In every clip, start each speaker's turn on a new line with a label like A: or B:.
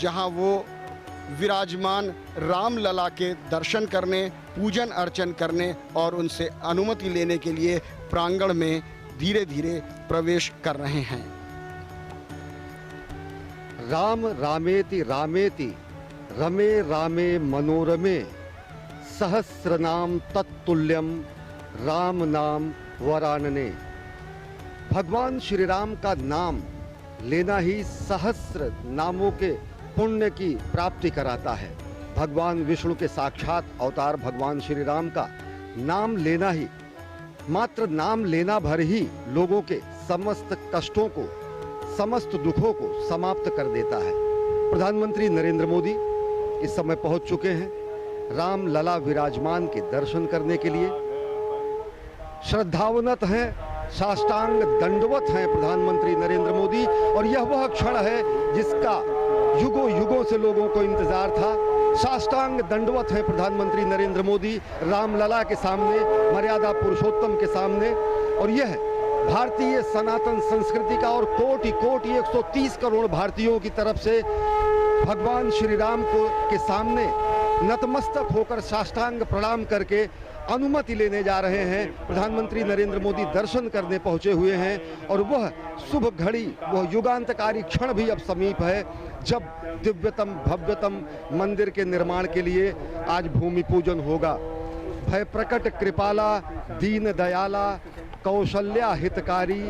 A: जहां वो विराजमान रामलला के दर्शन करने, पूजन अर्चन करने और उनसे अनुमति लेने के लिए प्रांगण में धीरे धीरे प्रवेश कर रहे हैं।
B: राम रामेति रामेति रमे रामे मनोरमे सहस्रनाम तत्तुल्यम राम नाम वरानने। भगवान श्री राम का नाम लेना ही सहस्र नामों के पुण्य की प्राप्ति कराता है। भगवान विष्णु के साक्षात अवतार भगवान श्री राम का नाम लेना ही, मात्र नाम लेना भर ही लोगों के समस्त कष्टों को, समस्त दुखों को समाप्त कर देता है। प्रधानमंत्री नरेंद्र मोदी इस समय पहुंच चुके हैं राम लला विराजमान के दर्शन करने के लिए। श्रद्धावनत हैं, साष्टांग दंडवत हैं प्रधानमंत्री नरेंद्र मोदी, और यह वह क्षण है जिसका युगों युगों से लोगों को इंतजार था। साष्टांग दंडवत हैं प्रधानमंत्री नरेंद्र मोदी रामलला के सामने, मर्यादा पुरुषोत्तम के सामने। और यह भारतीय सनातन संस्कृति का और कोटि कोटि 130 करोड़ भारतीयों की तरफ से भगवान श्री राम को के सामने नतमस्तक होकर साष्टांग प्रणाम करके अनुमति लेने जा रहे हैं। प्रधानमंत्री नरेंद्र मोदी दर्शन करने पहुंचे हुए हैं और वह शुभ घड़ी, वह युगांतकारी क्षण भी अब समीप है जब दिव्यतम भव्यतम मंदिर के निर्माण के लिए आज भूमि पूजन होगा। भय प्रकट कृपाला दीन दयाला कौशल्या हितकारी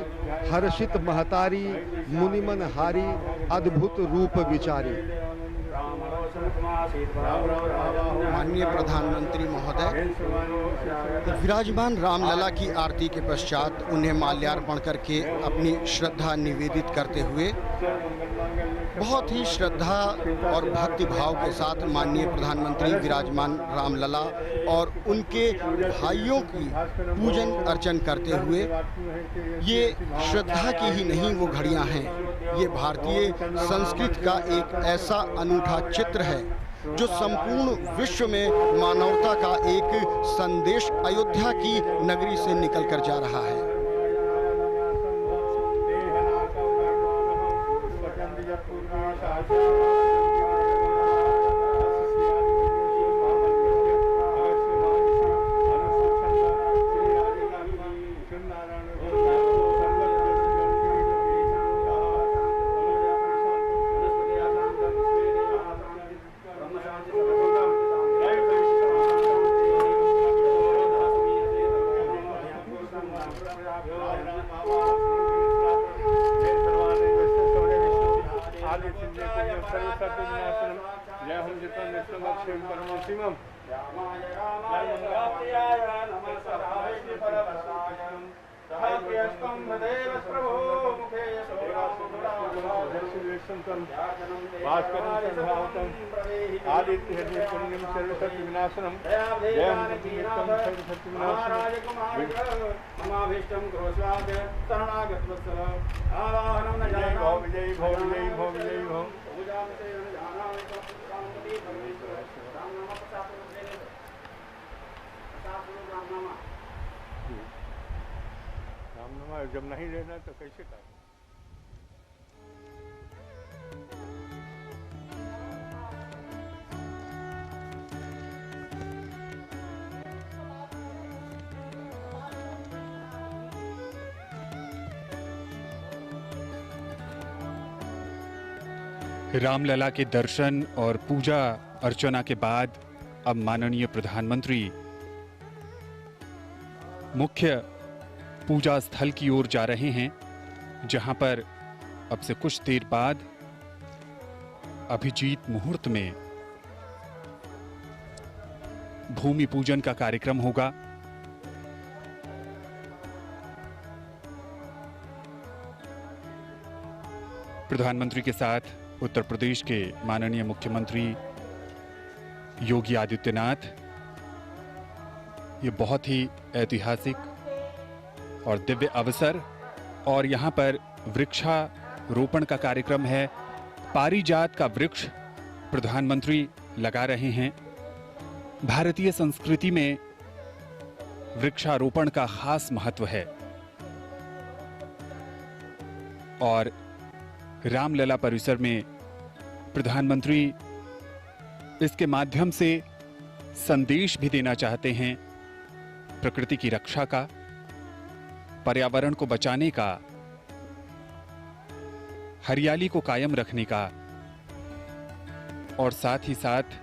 B: हर्षित महतारी मुनिमन हारी अद्भुत रूप विचारी।
A: माननीय प्रधानमंत्री महोदय, विराजमान रामलला की आरती के पश्चात उन्हें माल्यार्पण करके अपनी श्रद्धा निवेदित करते हुए बहुत ही श्रद्धा और भक्ति भाव के साथ माननीय प्रधानमंत्री विराजमान रामलला और उनके भाइयों की पूजन अर्चन करते हुए, ये श्रद्धा की ही नहीं वो घड़ियां हैं, ये भारतीय संस्कृति का एक ऐसा अनूठा चित्र है जो संपूर्ण विश्व में मानवता का एक संदेश अयोध्या की नगरी से निकल कर जा रहा है।
C: जब नहीं लेना तो कैसे करें?
D: रामलला के दर्शन और पूजा अर्चना के बाद अब माननीय प्रधानमंत्री मुख्य पूजा स्थल की ओर जा रहे हैं, जहां पर अब से कुछ देर बाद अभिजीत मुहूर्त में भूमि पूजन का कार्यक्रम होगा। प्रधानमंत्री के साथ उत्तर प्रदेश के माननीय मुख्यमंत्री योगी आदित्यनाथ। ये बहुत ही ऐतिहासिक और दिव्य अवसर, और यहाँ पर वृक्षारोपण का कार्यक्रम है। पारिजात का वृक्ष प्रधानमंत्री लगा रहे हैं। भारतीय संस्कृति में वृक्षारोपण का खास महत्व है और रामलला परिसर में प्रधानमंत्री इसके माध्यम से संदेश भी देना चाहते हैं प्रकृति की रक्षा का, पर्यावरण को बचाने का, हरियाली को कायम रखने का, और साथ ही साथ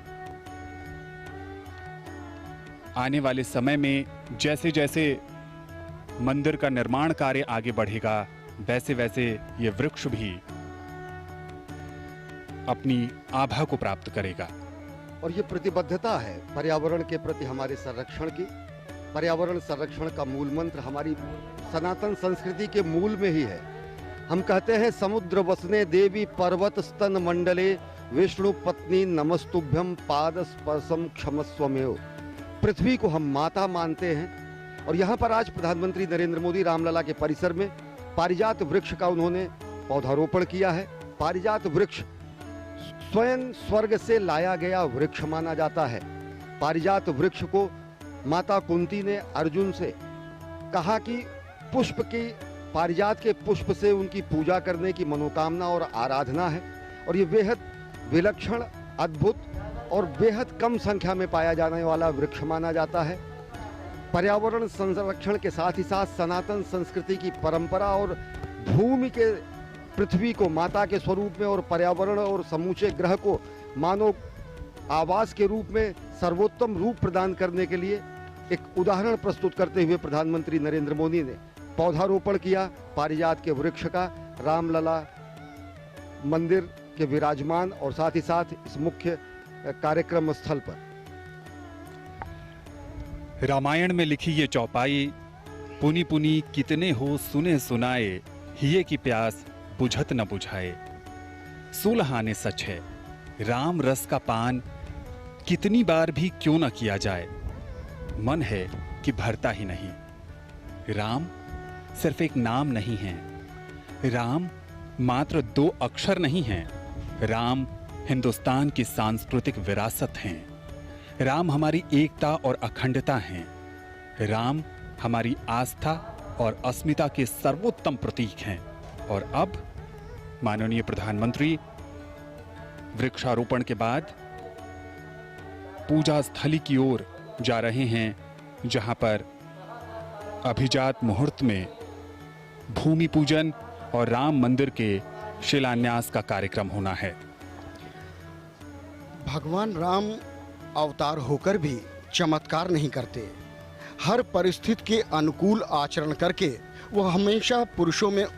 D: आने वाले समय में जैसे जैसे मंदिर का निर्माण कार्य आगे बढ़ेगा, वैसे वैसे ये वृक्ष भी अपनी आभा को प्राप्त करेगा।
B: और ये प्रतिबद्धता है पर्यावरण के प्रति हमारे संरक्षण की। पर्यावरण संरक्षण का मूल मंत्र हमारी सनातन संस्कृति के मूल में ही है। हम कहते हैं समुद्र वसने देवी पर्वत स्तन मंडले विष्णु पत्नी नमस्तुभ्यम पाद स्पर्शम क्षमस्वमेव। पृथ्वी को हम माता मानते हैं और यहाँ पर आज प्रधानमंत्री नरेंद्र मोदी रामलला के परिसर में पारिजात वृक्ष का उन्होंने पौधारोपण किया है। पारिजात वृक्ष स्वयं स्वर्ग से लाया गया वृक्ष माना जाता है। पारिजात वृक्ष को माता कुंती ने अर्जुन से कहा कि पुष्प की पारिजात के पुष्प से उनकी पूजा करने की मनोकामना और आराधना है और ये बेहद विलक्षण, अद्भुत और बेहद कम संख्या में पाया जाने वाला वृक्ष माना जाता है। पर्यावरण संरक्षण के साथ ही साथ सनातन संस्कृति की परंपरा और भूमि के पृथ्वी को माता के स्वरूप में और पर्यावरण और समूचे ग्रह को मानव आवास के रूप में सर्वोत्तम रूप प्रदान करने के लिए एक उदाहरण प्रस्तुत करते हुए प्रधानमंत्री नरेंद्र मोदी ने पौधारोपण किया पारिजात के वृक्ष का रामलला मंदिर के विराजमान और साथ ही साथ इस मुख्य कार्यक्रम स्थल पर।
D: रामायण में लिखी ये चौपाई, पुनी पुनी कितने हो सुने सुनाए, हिये की प्यास बुझत न बुझाए। 16 आने सच है, राम रस का पान कितनी बार भी क्यों न किया जाए, मन है कि भरता ही नहीं। राम सिर्फ एक नाम नहीं है, राम मात्र 2 अक्षर नहीं हैं, राम हिंदुस्तान की सांस्कृतिक विरासत हैं, राम हमारी एकता और अखंडता हैं, राम हमारी आस्था और अस्मिता के सर्वोत्तम प्रतीक हैं। और अब माननीय प्रधानमंत्री वृक्षारोपण के बाद पूजा स्थली की ओर जा रहे हैं, जहां पर अभिजात मुहूर्त में भूमि पूजन और राम मंदिर के शिलान्यास का कार्यक्रम होना है।
A: भगवान राम अवतार होकर भी चमत्कार नहीं करते। हर परिस्थिति के अनुकूल आचरण करके वो हमेशा पुरुषों में